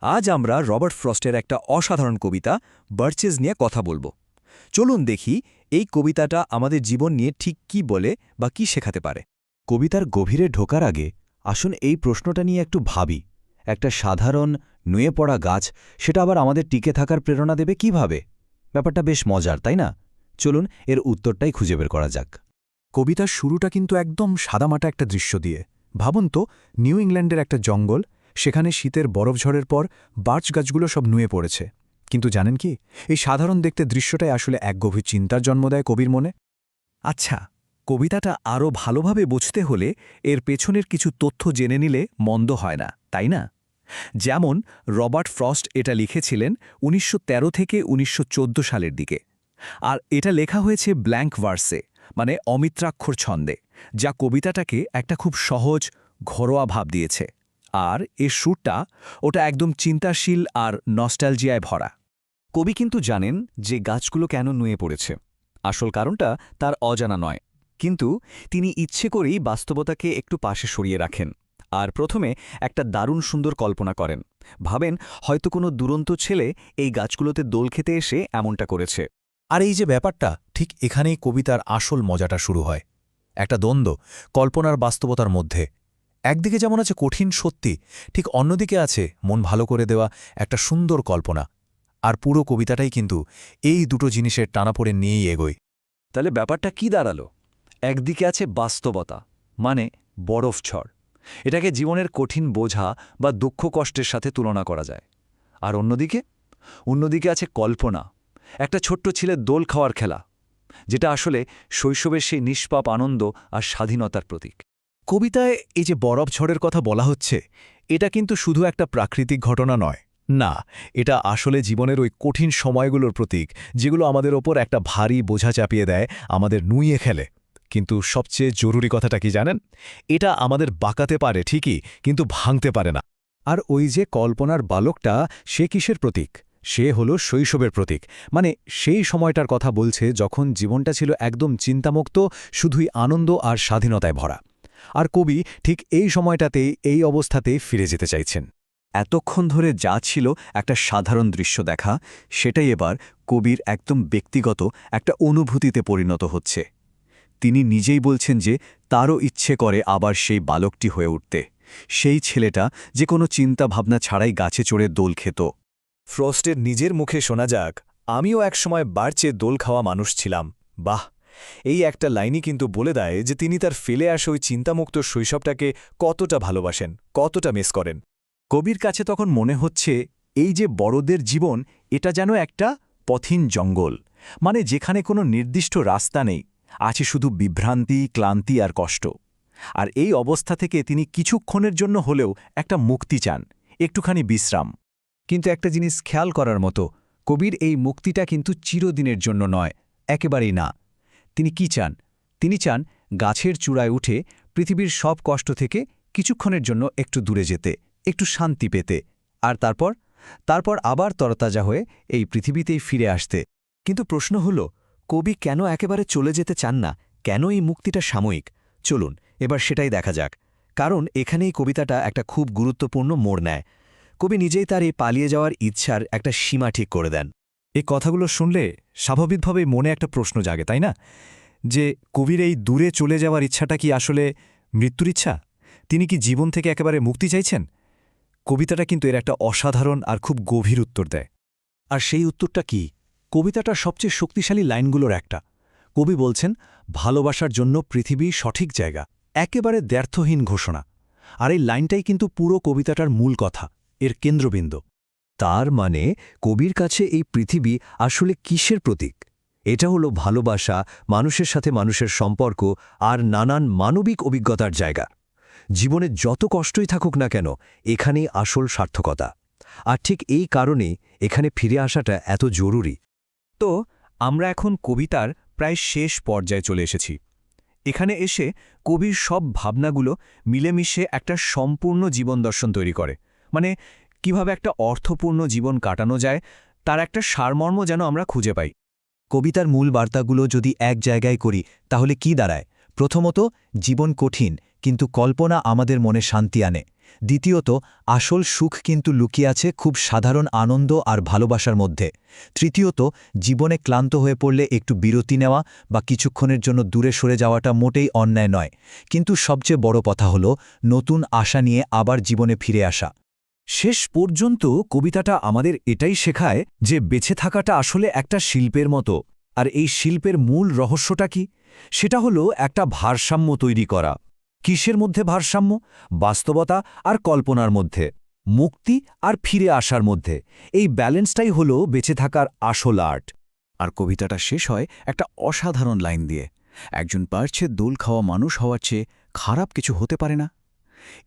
আজ আমরা রবার্ট ফ্রস্টের একটা অসাধারণ কবিতা বার্চেস নিয়ে কথা বলবো। চলুন দেখি এই কবিতাটা আমাদের জীবন নিয়ে ঠিক কি বলে বা কি শেখাতে পারে। কবিতার গভীরে ঢোকার আগে আসুন এই প্রশ্নটা নিয়ে একটু ভাবি। একটা সাধারণ নুয়ে পড়া গাছ, সেটা আবার আমাদের টিকে থাকার প্রেরণা দেবে কিভাবে? ব্যাপারটা বেশ মজার, তাই না? চলুন এর উত্তরটাই খুঁজে বের করা যাক। কবিতার শুরুটা কিন্তু একদম সাদামাটা একটা দৃশ্য দিয়ে। ভাবুন তো, নিউ ইংল্যান্ডের একটা জঙ্গল, সেখানে শীতের বরফঝড়ের পর বার্চ গাছগুলো সব নুয়ে পড়েছে। কিন্তু জানেন কি, এই সাধারণ দেখতে দৃশ্যটাই আসলে এক গভীর চিন্তার জন্ম দেয় কবির মনে। আচ্ছা, কবিতাটা আরও ভালোভাবে বুঝতে হলে এর পেছনের কিছু তথ্য জেনে নিলে মন্দ হয় না, তাই না? যেমন রবার্ট ফ্রস্ট এটা লিখেছিলেন ১৯১৩ থেকে ১৯১৪ সালের দিকে। আর এটা লেখা হয়েছে ব্ল্যাঙ্ক ভার্সে, মানে অমিত্রাক্ষর ছন্দে, যা কবিতাটাকে একটা খুব সহজ, ঘরোয়া ভাব দিয়েছে। আর এর সুরটা ওটা একদম চিন্তাশীল আর নস্টালজিয়ায় ভরা। কবি কিন্তু জানেন যে গাছগুলো কেন নুয়ে পড়েছে। আসল কারণটা তার অজানা নয়, কিন্তু তিনি ইচ্ছে করেই বাস্তবতাকে একটু পাশে সরিয়ে রাখেন। আর প্রথমে একটা দারুণ সুন্দর কল্পনা করেন। ভাবেন হয়তো কোনো দুরন্ত ছেলে এই গাছগুলোতে দোল খেতে এসে এমনটা করেছে। আর এই যে ব্যাপারটা, ঠিক এখানেই কবিতার আসল মজাটা শুরু হয়। একটা দ্বন্দ্ব, কল্পনার বাস্তবতার মধ্যে। একদিকে যেমন আছে কঠিন সত্যি, ঠিক অন্যদিকে আছে মন ভালো করে দেওয়া একটা সুন্দর কল্পনা। আর পুরো কবিতাটাই কিন্তু এই দুটো জিনিসের টানাপোড়েন নিয়েই এগোয়। তাহলে ব্যাপারটা কি দাঁড়ালো? একদিকে আছে বাস্তবতা, মানে বরফ ঝড়। এটাকে জীবনের কঠিন বোঝা বা দুঃখ কষ্টের সাথে তুলনা করা যায়। আর অন্যদিকে আছে কল্পনা, একটা ছোট্ট ছেলের দোল খাওয়ার খেলা, যেটা আসলে শৈশবের সেই নিষ্পাপ আনন্দ আর স্বাধীনতার প্রতীক। কবিতায় এই যে বরফ ঝড়ের কথা বলা হচ্ছে, এটা কিন্তু শুধু একটা প্রাকৃতিক ঘটনা নয়। না, এটা আসলে জীবনের ওই কঠিন সময়গুলোর প্রতীক, যেগুলো আমাদের ওপর একটা ভারী বোঝা চাপিয়ে দেয়, আমাদের নুইয়ে খেলে। কিন্তু সবচেয়ে জরুরি কথাটা কি জানেন? এটা আমাদের বাঁকাতে পারে ঠিকই, কিন্তু ভাঙতে পারে না। আর ওই যে কল্পনার বালকটা, সে কিসের প্রতীক? সে হলো শৈশবের প্রতীক। মানে সেই সময়টার কথা বলছে যখন জীবনটা ছিল একদম চিন্তামুক্ত, শুধুই আনন্দ আর স্বাধীনতায় ভরা। আর কবি ঠিক এই সময়টাতেই, এই অবস্থাতেই ফিরে যেতে চাইছেন। এতক্ষণ ধরে যা ছিল একটা সাধারণ দৃশ্য দেখা, সেটাই এবার কবির একদম ব্যক্তিগত একটা অনুভূতিতে পরিণত হচ্ছে। তিনি নিজেই বলছেন যে তারও ইচ্ছে করে আবার সেই বালকটি হয়ে উঠতে, সেই ছেলেটা যে কোনো চিন্তা ভাবনা ছাড়াই গাছে চড়ে দোল খেত। ফ্রস্টের নিজের মুখে শোনা যাক, আমিও একসময় বার্চে দোল খাওয়া মানুষ ছিলাম। বাহ, এই একটা লাইনই কিন্তু বলে দেয় যে তিনি তার ফেলে আসা ওই চিন্তামুক্ত শৈশবটাকে কতটা ভালোবাসেন, কতটা মিস করেন। কবির কাছে তখন মনে হচ্ছে এই যে বড়দের জীবন, এটা যেন একটা পথিন জঙ্গল, মানে যেখানে কোনো নির্দিষ্ট রাস্তা নেই, আছে শুধু বিভ্রান্তি, ক্লান্তি আর কষ্ট। আর এই অবস্থা থেকে তিনি কিছুক্ষণের জন্য হলেও একটা মুক্তি চান, একটুখানি বিশ্রাম। কিন্তু একটা জিনিস খেয়াল করার মতো, কবির এই মুক্তিটা কিন্তু চিরদিনের জন্য নয়, একেবারেই না। তিনি কি চান? তিনি চান গাছের চূড়ায় উঠে পৃথিবীর সব কষ্ট থেকে কিছুক্ষণের জন্য একটু দূরে যেতে, একটু শান্তি পেতে, আর তারপর আবার তরতাজা হয়ে এই পৃথিবীতেই ফিরে আসতে। কিন্তু প্রশ্ন হল, কবি কেন একেবারে চলে যেতে চান না? কেন এই মুক্তিটা সাময়িক? চলুন এবার সেটাই দেখা যাক। কারণ এখানেই কবিতাটা একটা খুব গুরুত্বপূর্ণ মোড় নেয়। কবি নিজেই তার এই পালিয়ে যাওয়ার ইচ্ছার একটা সীমা ঠিক করে দেন। এই কথাগুলো শুনলে স্বাভাবিকভাবেই মনে একটা প্রশ্ন জাগে, তাই না? যে কবির এই দূরে চলে যাওয়ার ইচ্ছাটা কি আসলে মৃত্যুর ইচ্ছা? তিনি কি জীবন থেকে একেবারে মুক্তি চাইছেন? কবিতাটা কিন্তু এর একটা অসাধারণ আর খুব গভীর উত্তর দেয়। আর সেই উত্তরটা কি? কবিতাটার সবচেয়ে শক্তিশালী লাইনগুলোর একটা। কবি বলছেন, ভালোবাসার জন্য পৃথিবী সঠিক জায়গা, একেবারে দ্ব্যর্থহীন ঘোষণা। আর এই লাইনটাই কিন্তু পুরো কবিতাটার মূল কথা, এর কেন্দ্রবিন্দু। তার মানে কবির কাছে এই পৃথিবী আসলে কিসের প্রতীক? এটা হলো ভালোবাসা, মানুষের সাথে মানুষের সম্পর্ক আর নানান মানবিক অভিজ্ঞতার জায়গা। জীবনে যত কষ্টই থাকুক না কেন, এখানেই আসল সার্থকতা। আর ঠিক এই কারণেই এখানে ফিরে আসাটা এত জরুরি। তো আমরা এখন কবিতার প্রায় শেষ পর্যায়ে চলে এসেছি। এখানে এসে কবির সব ভাবনাগুলো মিলেমিশে একটা সম্পূর্ণ জীবন দর্শন তৈরি করে। মানে কিভাবে একটা অর্থপূর্ণ জীবন কাটানো যায়, তার একটা সারমর্ম যেন আমরা খুঁজে পাই। কবিতার মূল বার্তাগুলো যদি এক জায়গায় করি, তাহলে কি দাঁড়ায়? প্রথমত, জীবন কঠিন, কিন্তু কল্পনা আমাদের মনে শান্তি আনে। দ্বিতীয়ত, আসল সুখ কিন্তু লুকিয়ে আছে খুব সাধারণ আনন্দ আর ভালোবাসার মধ্যে। তৃতীয়ত, জীবনে ক্লান্ত হয়ে পড়লে একটু বিরতি নেওয়া বা কিছুক্ষণের জন্য দূরে সরে যাওয়াটা মোটেই অন্যায় নয়, কিন্তু সবচেয়ে বড় কথা হলো নতুন আশা নিয়ে আবার জীবনে ফিরে আসা। শেষ পর্যন্ত কবিতাটা আমাদের এটাই শেখায় যে বেঁচে থাকাটা আসলে একটা শিল্পের মতো, আর এই শিল্পের মূল রহস্যটা কি? সেটা হলো একটা ভারসাম্য তৈরি করা। কিসের মধ্যে ভারসাম্য? বাস্তবতা আর কল্পনার মধ্যে, মুক্তি আর ফিরে আসার মধ্যে। এই ব্যালেন্সটাই হলো বেঁচে থাকার আসল আর্ট। আর কবিতাটা শেষ হয় একটা অসাধারণ লাইন দিয়ে, একজন পারছে দোল খাওয়া মানুষ হওয়ার চেয়ে খারাপ কিছু হতে পারে না।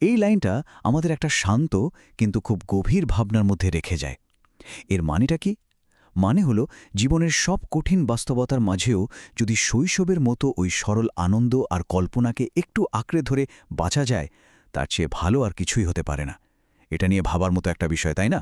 এই লাইনটা আমাদের একটা শান্ত কিন্তু খুব গভীর ভাবনার মধ্যে রেখে যায়। এর মানেটা কি? মানে হলো জীবনের সব কঠিন বাস্তবতার মাঝেও যদি শৈশবের মতো ওই সরল আনন্দ আর কল্পনাকে একটু আঁকড়ে ধরে বাঁচা যায়, তার চেয়ে ভালো আর কিছুই হতে পারে না। এটা নিয়ে ভাবার মতো একটা বিষয়, তাই না?